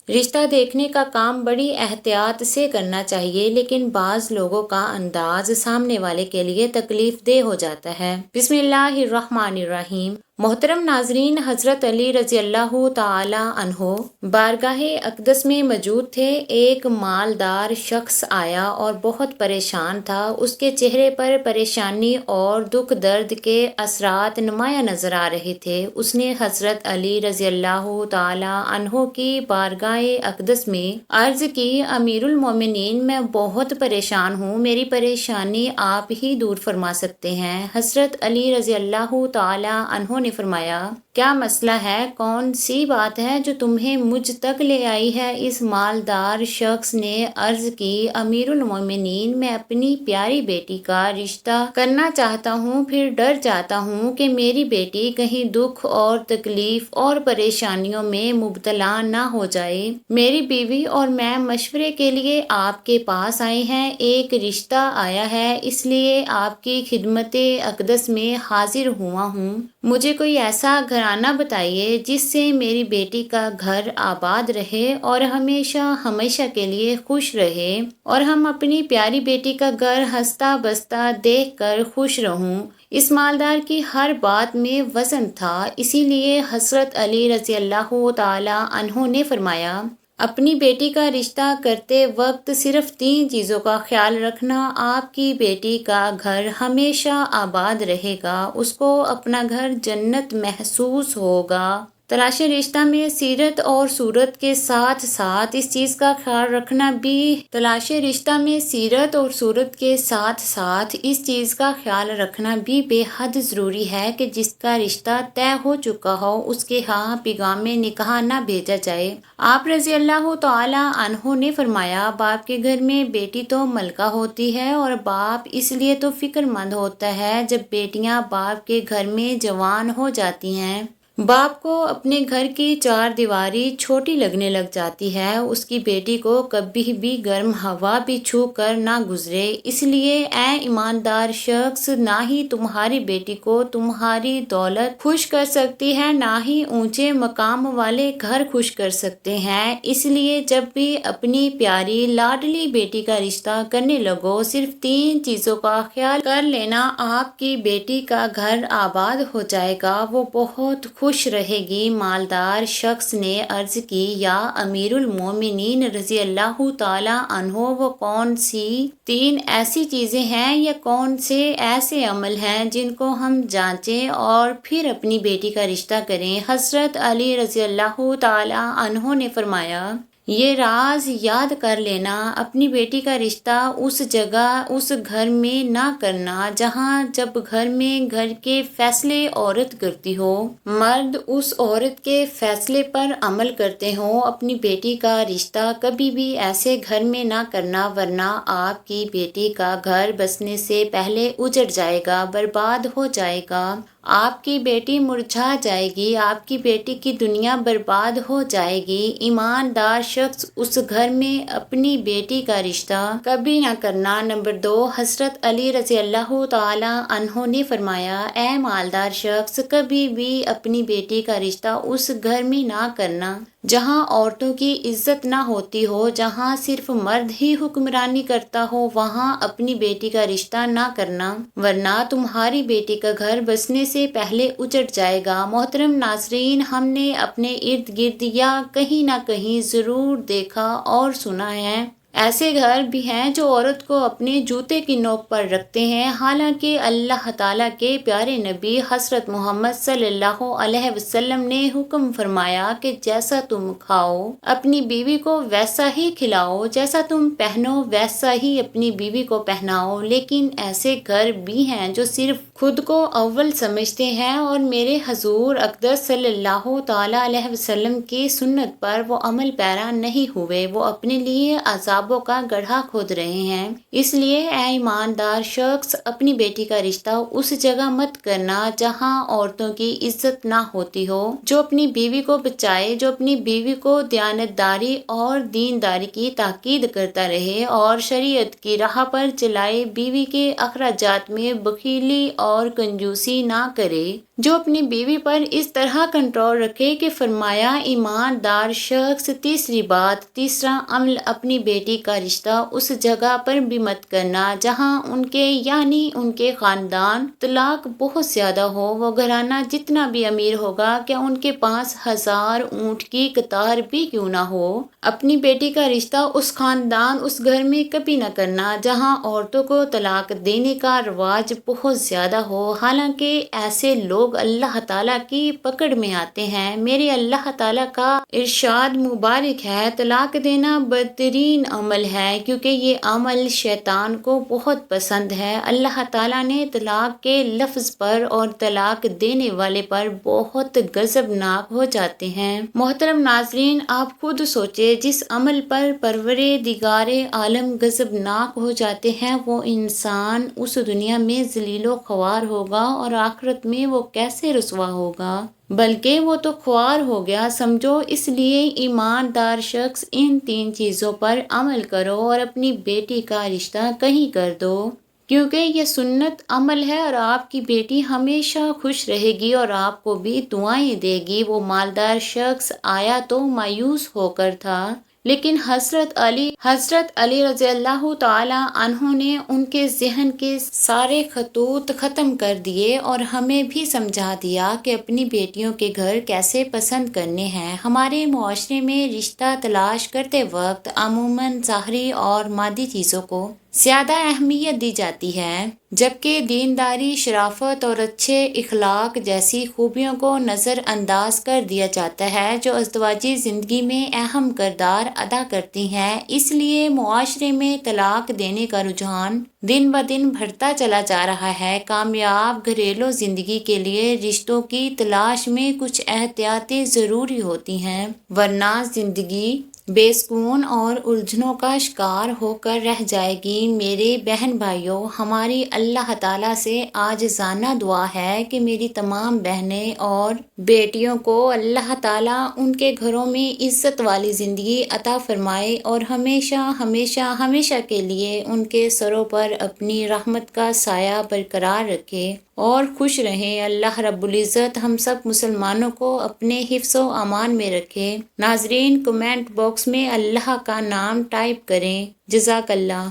رشتہ دیکھنے کا کام بڑی احتیاط سے کرنا چاہیے، لیکن بعض لوگوں کا انداز سامنے والے کے لیے تکلیف دہ ہو جاتا ہے۔ بسم اللہ الرحمن الرحیم۔ محترم ناظرین، حضرت علی رضی اللہ تعالی عنہ بارگاہ اقدس میں موجود تھے۔ ایک مالدار شخص آیا اور بہت پریشان تھا۔ اس کے چہرے پر پریشانی اور دکھ درد کے اثرات نمایاں نظر آ رہے تھے۔ اس نے حضرت علی رضی اللہ تعالی عنہ کی بارگاہ اقدس میں عرض کی، امیر المومنین، میں بہت پریشان ہوں، میری پریشانی آپ ہی دور فرما سکتے ہیں۔ حضرت علی رضی اللہ تعالی عنہ نے فرمایا، کیا مسئلہ ہے؟ کون سی بات ہے جو تمہیں مجھ تک لے آئی ہے؟ اس مالدار شخص نے عرض کی، امیر المومنین، میں اپنی پیاری بیٹی کا رشتہ کرنا چاہتا ہوں، پھر ڈر جاتا ہوں کہ میری بیٹی کہیں دکھ اور تکلیف اور پریشانیوں میں مبتلا نہ ہو جائے۔ میری بیوی اور میں مشورے کے لیے آپ کے پاس آئے ہیں۔ ایک رشتہ آیا ہے، اس لیے آپ کی خدمت اقدس میں حاضر ہوا ہوں۔ مجھے کوئی ایسا گھرانہ بتائیے جس سے میری بیٹی کا گھر آباد رہے اور ہمیشہ ہمیشہ کے لیے خوش رہے، اور ہم اپنی پیاری بیٹی کا گھر ہنستا بستا دیکھ کر خوش رہوں۔ اس مالدار کی ہر بات میں وزن تھا، اسی لیے حضرت علی رضی اللہ تعالی عنہ نے فرمایا، اپنی بیٹی کا رشتہ کرتے وقت صرف 3 چیزوں کا خیال رکھنا۔ آپ کی بیٹی کا گھر ہمیشہ آباد رہے گا، اس کو اپنا گھر جنت محسوس ہوگا۔ تلاش رشتہ میں سیرت اور صورت کے ساتھ ساتھ اس چیز کا خیال رکھنا بھی بے حد ضروری ہے کہ جس کا رشتہ طے ہو چکا ہو اس کے ہاں پیغام نکاح نہ بھیجا جائے۔ آپ رضی اللہ تعالی عنہ نے فرمایا، باپ کے گھر میں بیٹی تو ملکہ ہوتی ہے، اور باپ اس لیے تو فکر مند ہوتا ہے جب بیٹیاں باپ کے گھر میں جوان ہو جاتی ہیں۔ باپ کو اپنے گھر کی 4 دیواری چھوٹی لگنے لگ جاتی ہے، اس کی بیٹی کو کبھی بھی گرم ہوا بھی چھو کر نہ گزرے۔ اس لیے اے ایماندار شخص، نہ ہی تمہاری بیٹی کو تمہاری دولت خوش کر سکتی ہے، نہ ہی اونچے مقام والے گھر خوش کر سکتے ہیں۔ اس لیے جب بھی اپنی پیاری لاڈلی بیٹی کا رشتہ کرنے لگو، صرف 3 چیزوں کا خیال کر لینا، آپ کی بیٹی کا گھر آباد ہو جائے گا، وہ بہت خوش رہے گی۔ مالدار شخص نے عرض کی، یا امیر المومنین رضی اللہ تعالی عنہ، وہ کون سی 3 ایسی چیزیں ہیں یا کون سے ایسے عمل ہیں جن کو ہم جانچیں اور پھر اپنی بیٹی کا رشتہ کریں؟ حضرت علی رضی اللہ تعالی عنہ نے فرمایا، یہ راز یاد کر لینا، اپنی بیٹی کا رشتہ اس جگہ اس گھر میں نہ کرنا جہاں جب گھر میں گھر کے فیصلے عورت کرتی ہو، مرد اس عورت کے فیصلے پر عمل کرتے ہوں۔ اپنی بیٹی کا رشتہ کبھی بھی ایسے گھر میں نہ کرنا، ورنہ آپ کی بیٹی کا گھر بسنے سے پہلے اجڑ جائے گا، برباد ہو جائے گا، آپ کی بیٹی مرجھا جائے گی، آپ کی بیٹی کی دنیا برباد ہو جائے گی۔ ایماندار شخص اس گھر میں اپنی بیٹی کا رشتہ کبھی نہ کرنا۔ نمبر 2، حضرت علی رضی اللہ تعالی عنہ نے فرمایا، اے مالدار شخص، کبھی بھی اپنی بیٹی کا رشتہ اس گھر میں نہ کرنا جہاں عورتوں کی عزت نہ ہوتی ہو، جہاں صرف مرد ہی حکمرانی کرتا ہو، وہاں اپنی بیٹی کا رشتہ نہ کرنا، ورنہ تمہاری بیٹی کا گھر بسنے سے پہلے اجڑ جائے گا۔ محترم ناظرین، ہم نے اپنے ارد گرد یا کہیں نہ کہیں ضرور دیکھا اور سنا ہے، ایسے گھر بھی ہیں جو عورت کو اپنے جوتے کی نوک پر رکھتے ہیں، حالانکہ اللہ تعالیٰ کے پیارے نبی حضرت محمد صلی اللہ علیہ وسلم نے حکم فرمایا کہ جیسا تم کھاؤ اپنی بیوی کو ویسا ہی کھلاؤ، جیسا تم پہنو ویسا ہی اپنی بیوی کو پہناؤ۔ لیکن ایسے گھر بھی ہیں جو صرف خود کو اول سمجھتے ہیں اور میرے حضور اقدس صلی اللہ تعالیٰ علیہ وسلم کی سنت پر وہ عمل پیرا نہیں ہوئے، وہ اپنے لیے عذابوں کا گڑھا کھود رہے ہیں۔ اس لیے اے ایماندار شخص، اپنی بیٹی کا رشتہ اس جگہ مت کرنا جہاں عورتوں کی عزت نہ ہوتی ہو، جو اپنی بیوی کو بچائے، جو اپنی بیوی کو دیانتداری اور دینداری کی تاکید کرتا رہے اور شریعت کی راہ پر چلائے، بیوی کے اخراجات میں بخیلی اور کنجوسی نہ کرے۔ جو اپنی بیوی پر اس طرح کنٹرول رکھے کہ فرمایا ایماندار شخص تیسری بات تیسرا عمل اپنی بیٹی کا رشتہ اس جگہ پر بھی مت کرنا جہاں ان کے یعنی ان کے خاندان طلاق بہت زیادہ ہو، وہ گھرانہ جتنا بھی امیر ہوگا کیا ان کے پاس 1000 اونٹ کی قطار بھی کیوں نہ ہو، اپنی بیٹی کا رشتہ اس خاندان اس گھر میں کبھی نہ کرنا جہاں عورتوں کو طلاق دینے کا رواج بہت زیادہ ہو، حالانکہ ایسے لوگ اللہ تعالیٰ کی پکڑ میں آتے ہیں۔ میرے اللہ تعالیٰ کا ارشاد مبارک ہے، طلاق دینا بدترین عمل ہے کیونکہ یہ عمل شیطان کو بہت پسند ہے۔ اللہ تعالیٰ نے طلاق کے لفظ پر اور طلاق دینے والے پر بہت غضبناک ہو جاتے ہیں۔ محترم ناظرین، آپ خود سوچیں، جس عمل پر پروردگار عالم غضبناک ہو جاتے ہیں وہ انسان اس دنیا میں ذلیل و خوار ہوگا اور آخرت میں وہ کیسے رسوا ہوگا، بلکہ وہ تو خوار ہو گیا سمجھو۔ اس لیے ایماندار شخص ان 3 چیزوں پر عمل کرو اور اپنی بیٹی کا رشتہ کہیں کر دو، کیونکہ یہ سنت عمل ہے اور آپ کی بیٹی ہمیشہ خوش رہے گی اور آپ کو بھی دعائیں دے گی۔ وہ مالدار شخص آیا تو مایوس ہو کر تھا، لیکن حضرت علی رضی اللہ تعالی عنہ نے ان کے ذہن کے سارے خطوط ختم کر دیے اور ہمیں بھی سمجھا دیا کہ اپنی بیٹیوں کے گھر کیسے پسند کرنے ہیں۔ ہمارے معاشرے میں رشتہ تلاش کرتے وقت عموماً ظاہری اور مادی چیزوں کو زیادہ اہمیت دی جاتی ہے، جبکہ دینداری، شرافت اور اچھے اخلاق جیسی خوبیوں کو نظر انداز کر دیا جاتا ہے جو ازدواجی زندگی میں اہم کردار ادا کرتی ہیں۔ اس لیے معاشرے میں طلاق دینے کا رجحان دن بدن بڑھتا چلا جا رہا ہے۔ کامیاب گھریلو زندگی کے لیے رشتوں کی تلاش میں کچھ احتیاطیں ضروری ہوتی ہیں، ورنہ زندگی بے سکون اور الجھنوں کا شکار ہو کر رہ جائے گی۔ میرے بہن بھائیوں، ہماری اللہ تعالیٰ سے عاجزانہ دعا ہے کہ میری تمام بہنیں اور بیٹیوں کو اللہ تعالیٰ ان کے گھروں میں عزت والی زندگی عطا فرمائے اور ہمیشہ ہمیشہ ہمیشہ کے لیے ان کے سروں پر اپنی رحمت کا سایہ برقرار رکھے اور خوش رہیں۔ اللہ رب العزت ہم سب مسلمانوں کو اپنے حفظ و امان میں رکھے۔ ناظرین، کمنٹ باکس میں اللہ کا نام ٹائپ کریں۔ جزاک اللہ۔